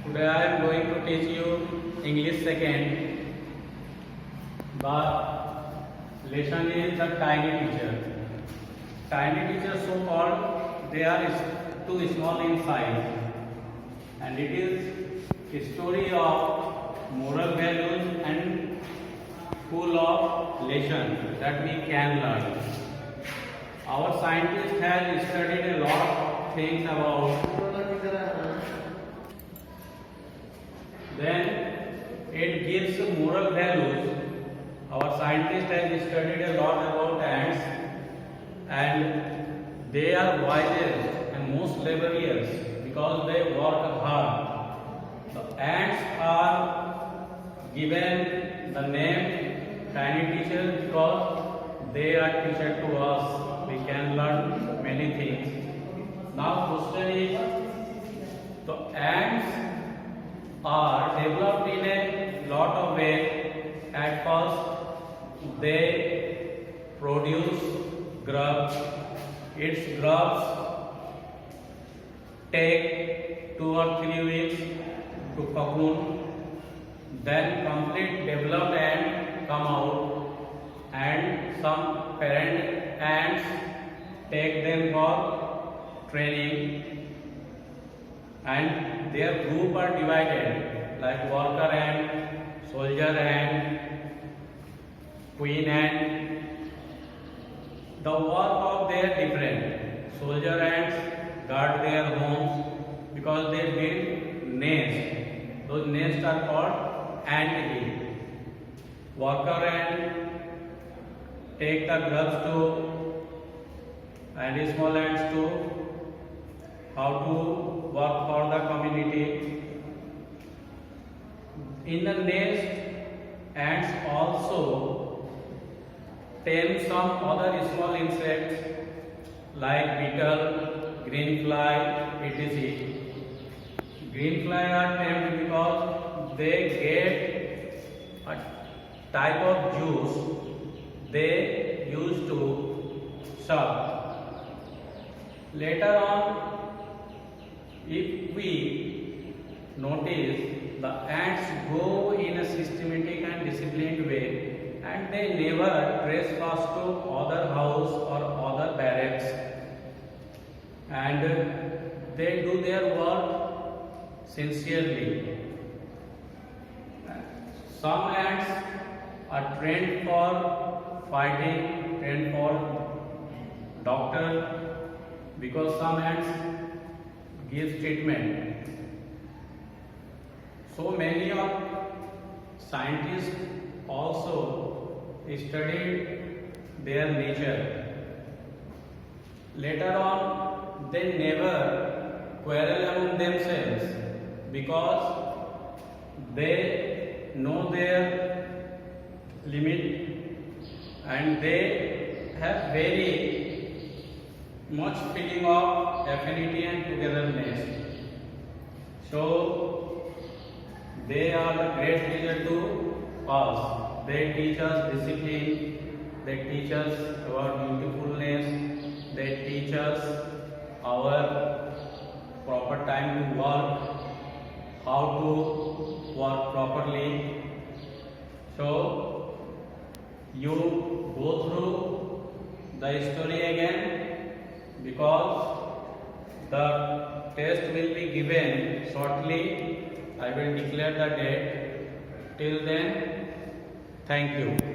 Today I am going to teach you English second. The lesson is the tiny teacher. Tiny teacher, so called, they are too small in size, and it is a story of moral values and full of lessons that we can learn. Our scientists have studied a lot of things about. Then it gives moral values. Our scientists have studied a lot about ants, and they are wisest and most laborious because they work hard. The ants are given the name tiny teachers because they are teachers to us. We can learn many things. Now question is, the ants are developed in a lot of ways. At first, they produce grubs. Its grubs take 2 or 3 weeks to cocoon. Then complete developed and come out. And some parent ants take them for training. And their group are divided like worker ant, soldier ant, queen ant. The work of they are different. Soldier ants guard their homes because they build nests. Those nests are called ant hill. Worker ant take the grubs to, and small ants to, how to work for the community. In the nest, ants also tame some other small insects like beetle, green fly, etc. Green fly are tamed because they get a type of juice they use to suck. Later on, if we notice, the ants go in a systematic and disciplined way, and they never trespass to other house or other barracks, and they do their work sincerely. Some ants are trained for fighting, trained for doctor, because some ants gives treatment. So many of scientists also studied their nature. Later on, they never quarrel among themselves because they know their limit and they have very much feeling of affinity and togetherness. So they are the great teacher to us. They teach us discipline, they teach us our beautifulness, they teach us our proper time to work, how to work properly. So you go through the story again, because the test will be given shortly. I will declare the date. Till then, thank you.